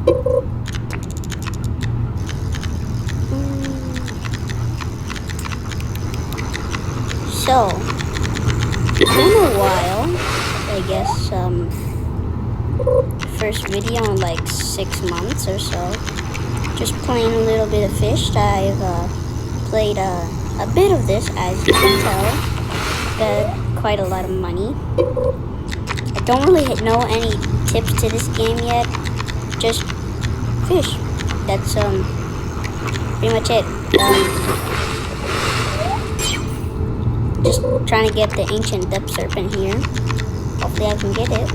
So, it's been a while. I guess first video in like 6 months or so. Just playing a little bit of Fish. I've played a bit of this, as you can tell. Got quite a lot of money. I don't really know any tips to this game yet. Just Fish. That's pretty much it. Just trying to get the ancient depth serpent here. Hopefully I can get it.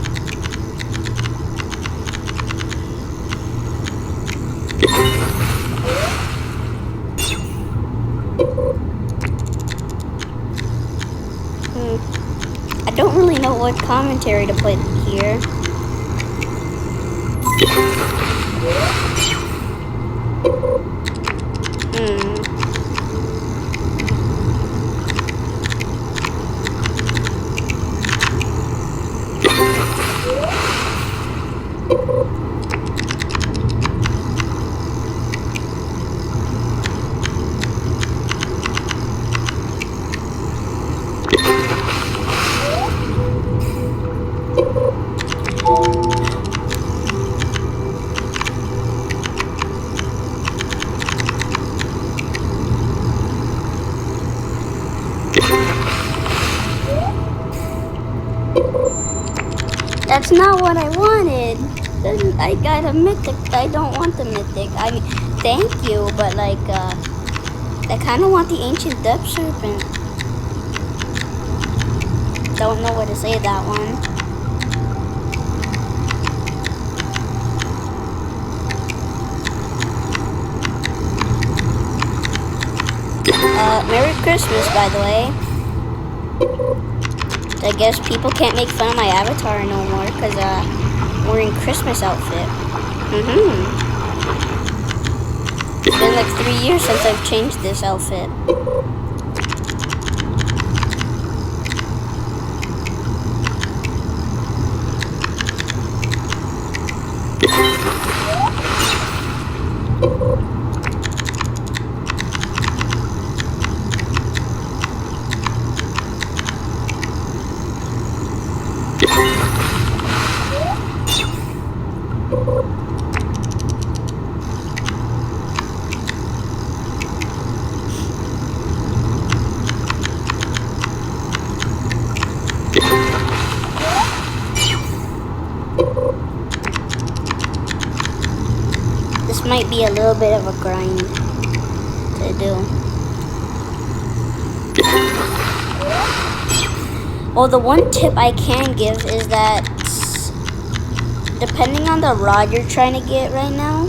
I don't really know what commentary to put here. That's not what I wanted. I got a mythic. I don't want the mythic. I mean, thank you, but like, I kind of want the ancient depth serpent. Don't know what to say that one. Merry Christmas, by the way. I guess people can't make fun of my avatar no more because I'm wearing Christmas outfit. It's been like 3 years since I've changed this outfit. This might be a little bit of a grind to do. Well, the one tip I can give is that depending on the rod you're trying to get right now,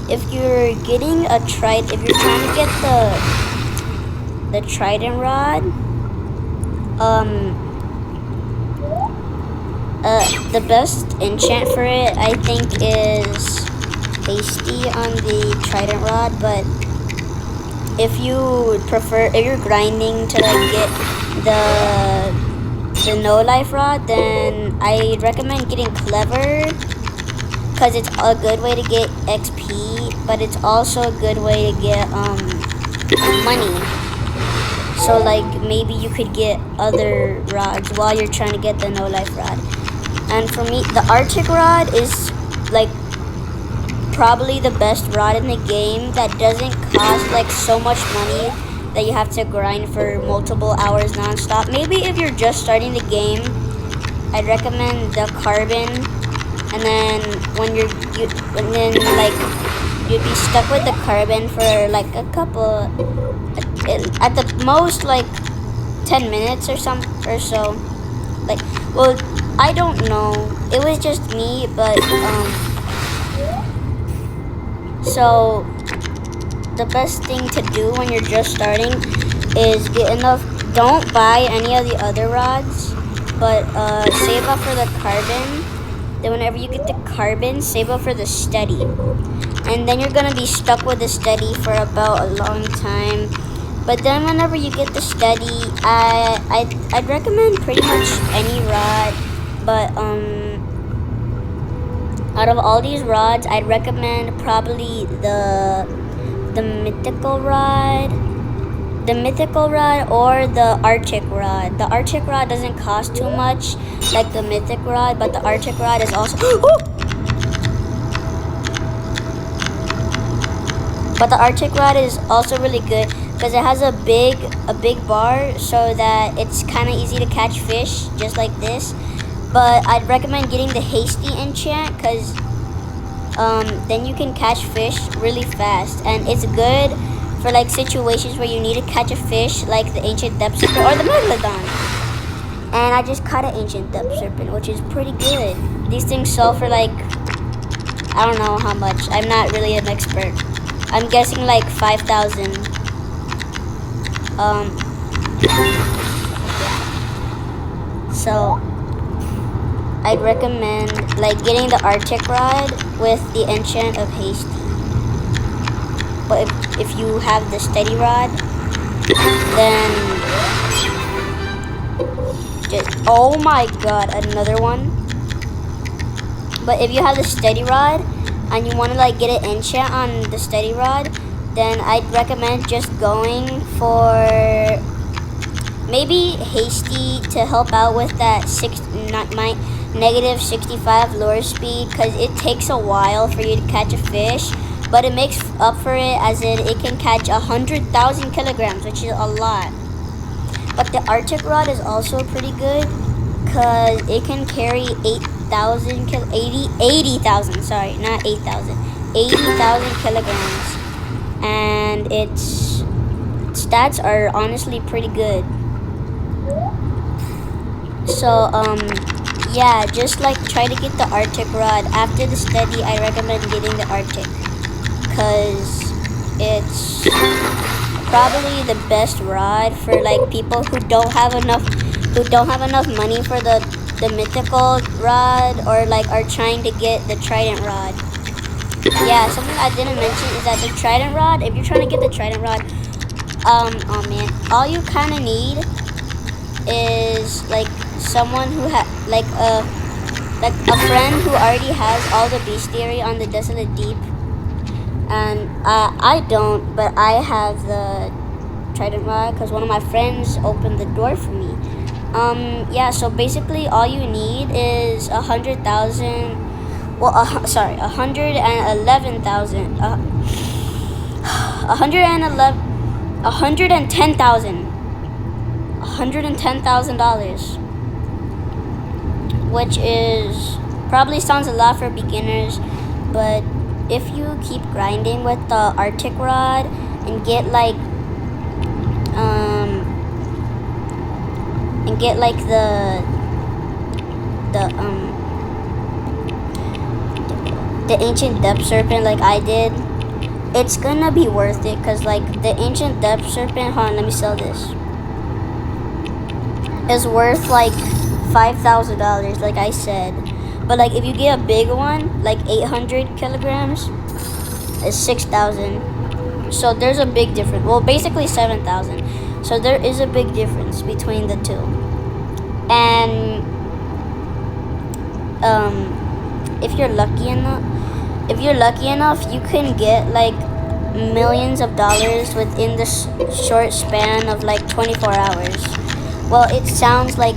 if you're getting a if you're trying to get the trident rod, the best enchant for it, I think, is hasty on the trident rod. But if you prefer, if you're grinding to like get the no life rod, then I recommend getting clever, because it's a good way to get XP, but it's also a good way to get money. So like maybe you could get other rods while you're trying to get the no life rod. And for me, the Arctic rod is like probably the best rod in the game that doesn't cost like so much money that you have to grind for multiple hours non-stop. Maybe if you're just starting the game, I'd recommend the carbon, and then when you'd be stuck with the carbon for like a couple, at the most like 10 minutes or so. Like, well, I don't know. It was just me, but so the best thing to do when you're just starting is get enough. Don't buy any of the other rods, but save up for the carbon. Then whenever you get the carbon, save up for the steady, and then you're gonna be stuck with the steady for about a long time. But then whenever you get the steady, I'd recommend pretty much any rod, but Out of all these rods, I'd recommend probably the mythical rod. The mythical rod or the Arctic rod. The Arctic rod doesn't cost too much like the mythic rod, but the Arctic rod is also but the Arctic rod is also really good because it has a big bar so that it's kind of easy to catch fish just like this. But I'd recommend getting the hasty enchant because then you can catch fish really fast, and it's good for like situations where you need to catch a fish like the ancient depth serpent or the megalodon. And I just caught an ancient depth serpent, which is pretty good. These things sell for like, I don't know how much. I'm not really an expert. I'm guessing like 5,000. So I'd recommend like getting the Arctic rod with the enchant of haste. But if you have the steady rod, then just, oh my god, another one. But if you have the steady rod and you want to like get an enchant on the steady rod, then I'd recommend just going for maybe hasty to help out with that negative 65 lure speed, because it takes a while for you to catch a fish, but it makes up for it, as in it can catch 100,000 kilograms, which is a lot. But the Arctic rod is also pretty good because it can carry 80,000, sorry, not 8,000, 80,000 kilograms, and its stats are honestly pretty good. So yeah, just like try to get the Arctic rod. After the steady, I recommend getting the Arctic because it's probably the best rod for like people who don't have enough money for the mythical rod, or like are trying to get the trident rod. Yeah, something I didn't mention is that the trident rod, if you're trying to get the trident rod, oh man, all you kind of need is like someone who like a friend who already has all the bestiary on the desolate deep. And I don't, but I have the trident rod because one of my friends opened the door for me. Yeah, so basically all you need is 100,000. Well, sorry, 111,000. 110,000, which is probably sounds a lot for beginners, but if you keep grinding with the Arctic rod and get like the ancient depth serpent like I did, it's gonna be worth it, because like the ancient depth serpent, hold on, let me sell this, is worth like $5,000 like I said. But like if you get a big one, like 800 kilograms, is 6,000. So there's a big difference. Well, basically 7,000. So there is a big difference between the two. And if you're lucky enough, you can get like millions of dollars within the short span of like 24 hours. Well, it sounds like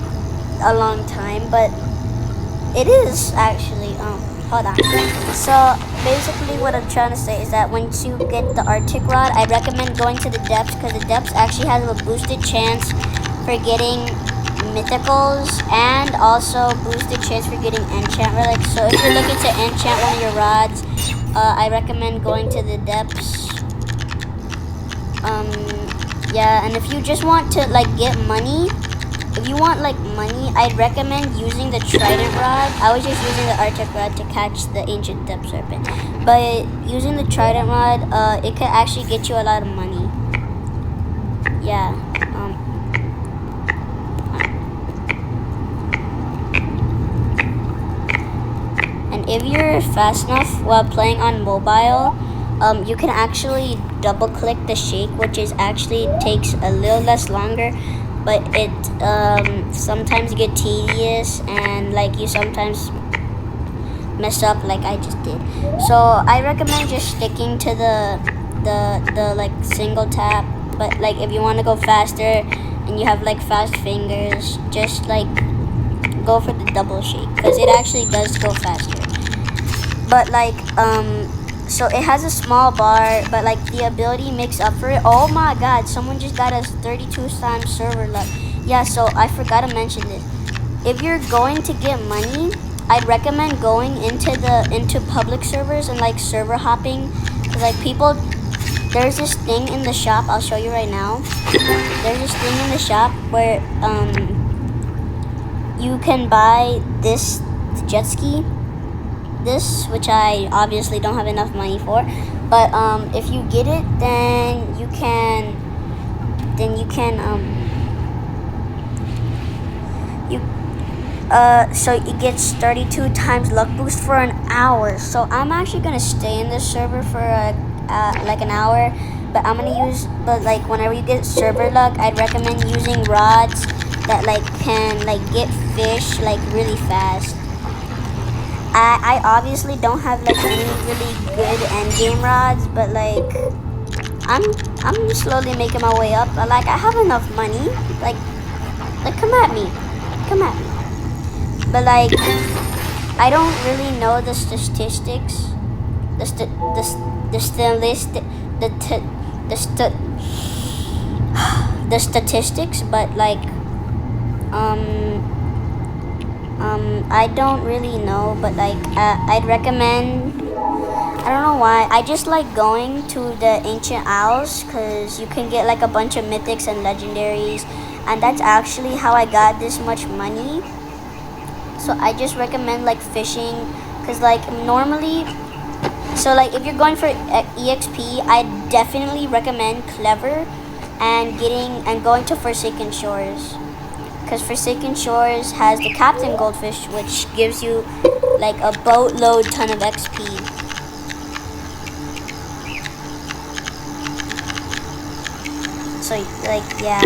a long time, but it is actually. Hold on. So basically what I'm trying to say is that once you get the Arctic rod, I recommend going to the depths, because the depths actually has a boosted chance for getting mythicals and also boosted chance for getting enchant relics. So if you're looking to enchant one of your rods, I recommend going to the depths. Yeah, and if you just want to like get money, if you want like money, I'd recommend using the trident rod. I was just using the Arctic rod to catch the ancient depth serpent, but using the trident rod, it could actually get you a lot of money. Yeah. And if you're fast enough while playing on mobile, you can actually double click the shake, which is actually takes a little less longer, but it sometimes get tedious, and like you sometimes mess up like I just did. So I recommend just sticking to the like single tap. But like if you want to go faster and you have like fast fingers, just like go for the double shake because it actually does go faster. But like so it has a small bar, but like the ability makes up for it. Oh my god, someone just got us 32 times server luck. Yeah, so I forgot to mention this. If you're going to get money, I'd recommend going into public servers and like server hopping. 'Cause, like people, there's this thing in the shop. I'll show you right now. There's this thing in the shop where you can buy this jet ski. This, which I obviously don't have enough money for, but if you get it, then you can you so it gets 32 times luck boost for an hour. So I'm actually gonna stay in this server for like an hour, but like whenever you get server luck, I'd recommend using rods that like can like get fish like really fast. I obviously don't have like any really good end game rods, but like I'm slowly making my way up. But like I have enough money. Like come at me. But like I don't really know the statistics, the st the stylistic the t- the st the statistics, but like I don't really know, but like I'd recommend. I don't know why. I just like going to the ancient isles because you can get like a bunch of mythics and legendaries, and that's actually how I got this much money. So I just recommend like fishing because like normally, so like if you're going for EXP, I definitely recommend Clever and going to Forsaken Shores. Because Forsaken Shores has the Captain Goldfish, which gives you like a boatload ton of XP. So like yeah,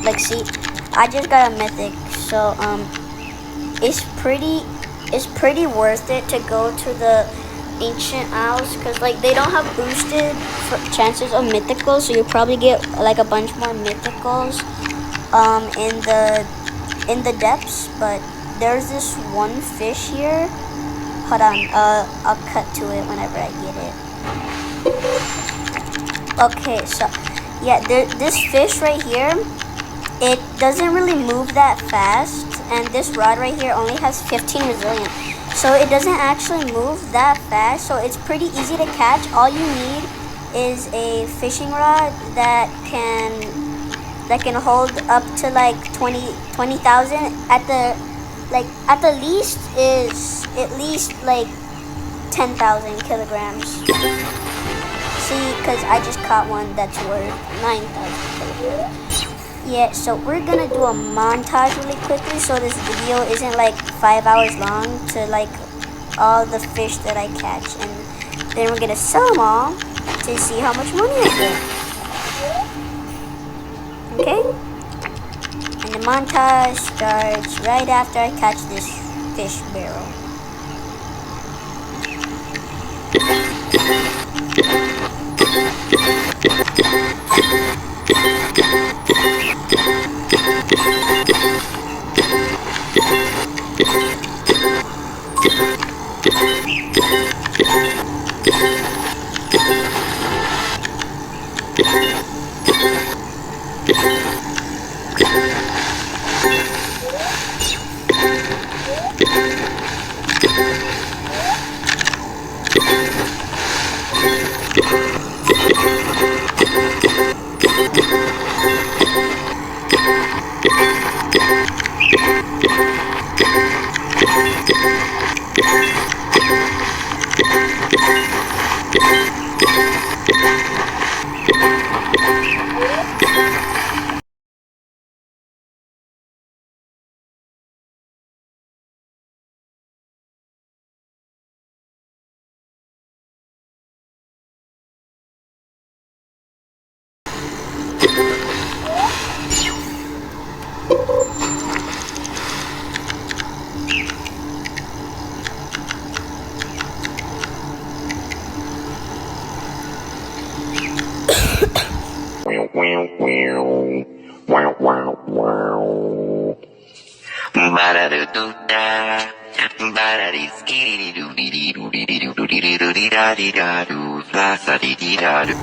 like see, I just got a mythic, so it's pretty worth it to go to the Ancient Isles because like they don't have boosted chances of mythicals, so you probably get like a bunch more mythicals in the depths. But there's this one fish here. Hold on, I'll cut to it whenever I get it. Okay, so yeah, this fish right here, it doesn't really move that fast, and this rod right here only has 15 resilient. So it doesn't actually move that fast, so it's pretty easy to catch. All you need is a fishing rod that can hold up to like 20,000 at the least is at least like 10,000 kilograms. See, because I just caught one that's worth 9,000 kilograms. Yeah, so we're gonna do a montage really quickly so this video isn't like 5 hours long to like all the fish that I catch, and then we're gonna sell them all to see how much money I get. Okay? And the montage starts right after I catch this fish barrel. Wow, wow, wow. Ba-da-da-doo-da. Ba-da-dee-skee-dee-doo-dee-dee-doo-dee-dee-doo-dee-da-dee-da-doo. La-sa-dee-dee-da-doo.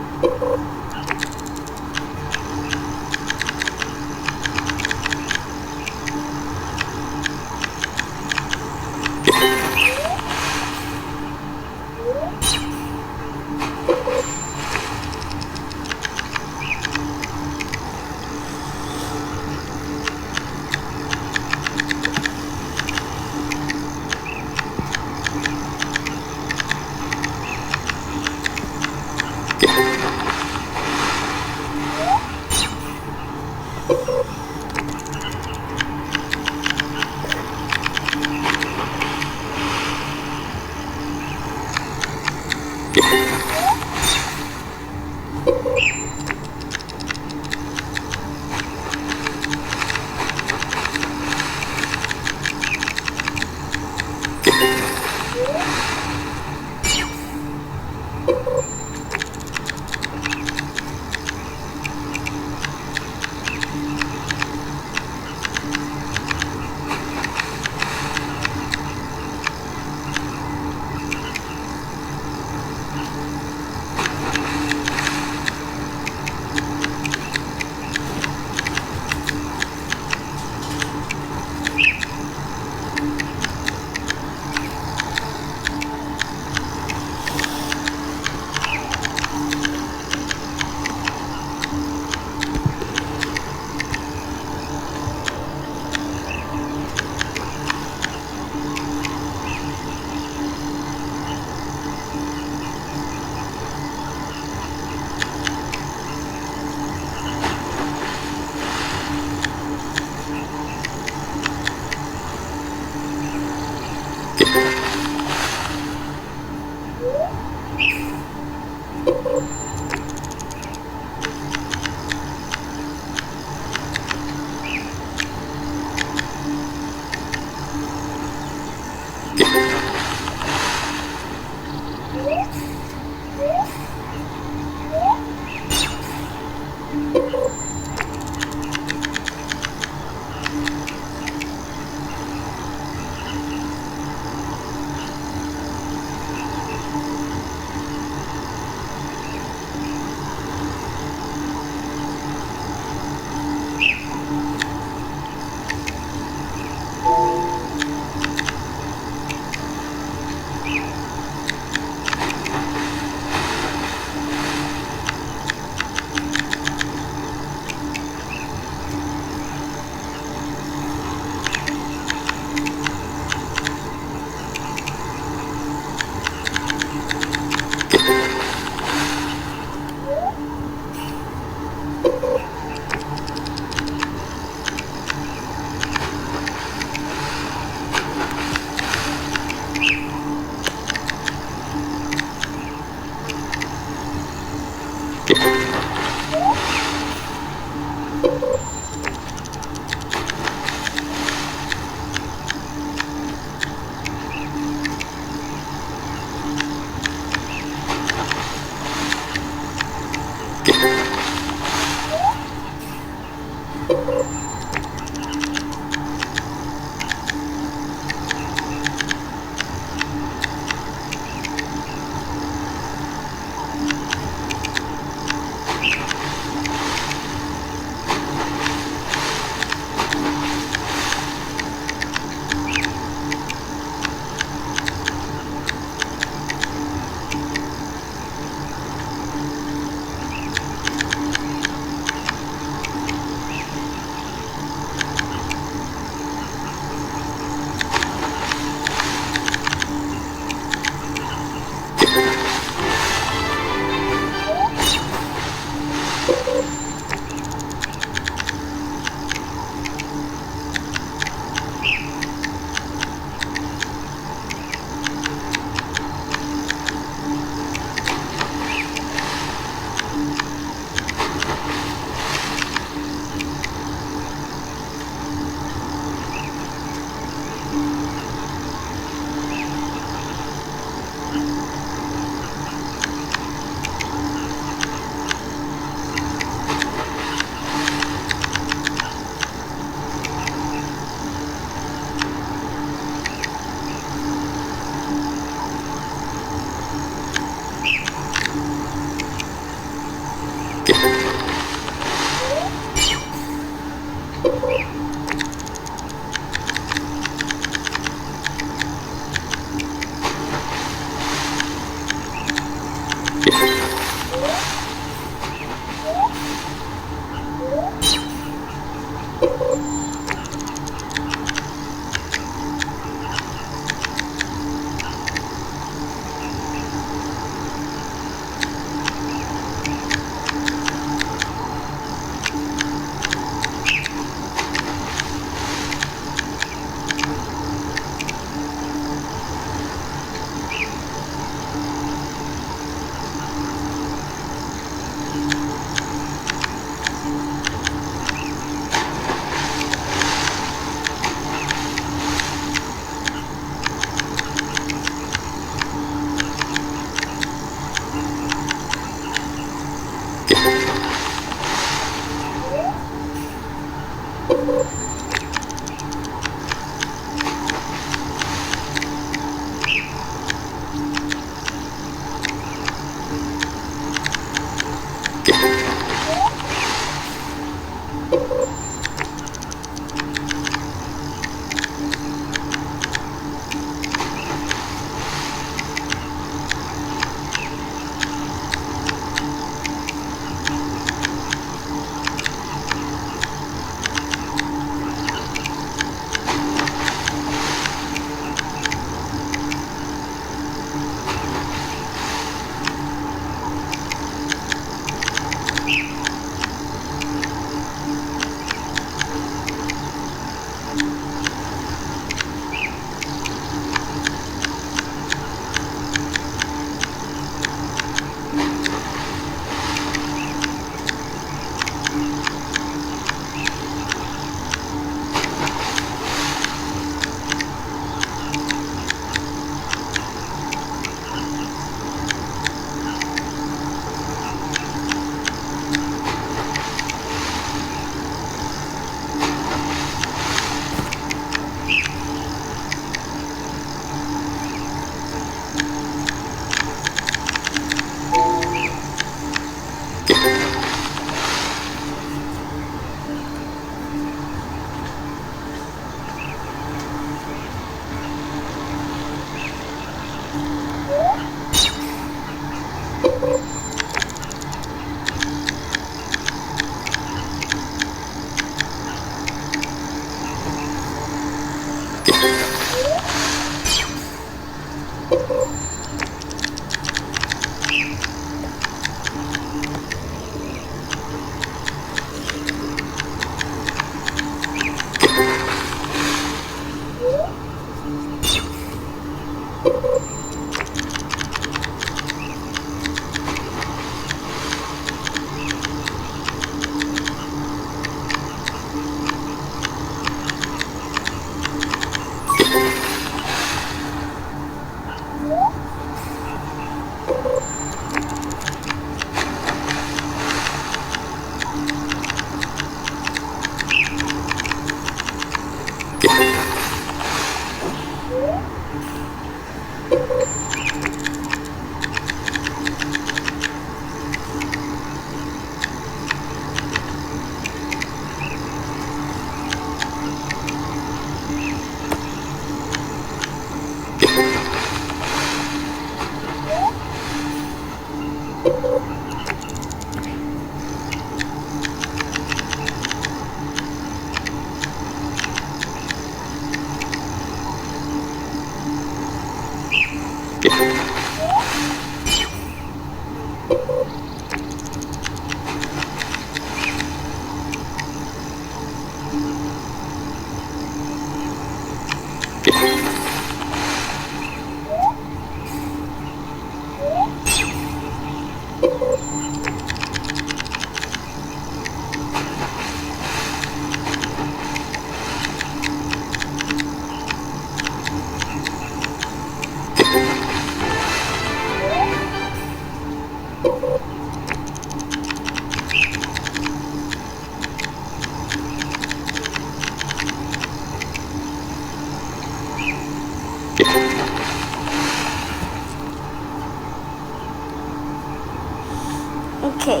Okay.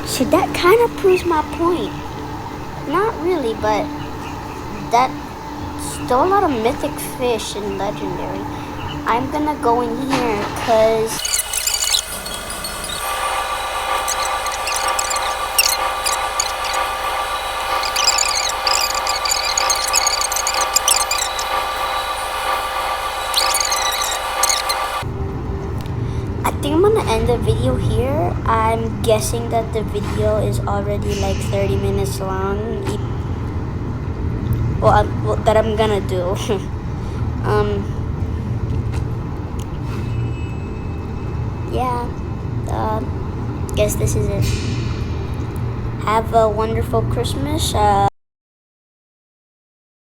So that kind of proves my point. Not really, but that's still a lot of mythic fish and legendary. I'm gonna go in here because I think I'm gonna end the video here. I'm guessing that the video is already like 30 minutes long. Well, that I'm gonna do. Yeah. Guess this is it. Have a wonderful Christmas.